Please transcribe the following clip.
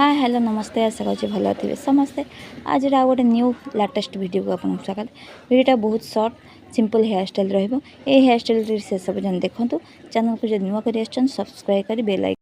Hi hello नमस्ते आशा करुँच भल थे समस्ते आज गोटे न्यू लाटेस्ट वीडियो को आपको स्वागत। वीडियोटा बहुत सर्ट सिंपल हेयर स्टाइल रही। हेयर स्टाइल से सब जन देखूँ। चैनल को जो नुआ कर सब्सक्राइब कर बेल आइकन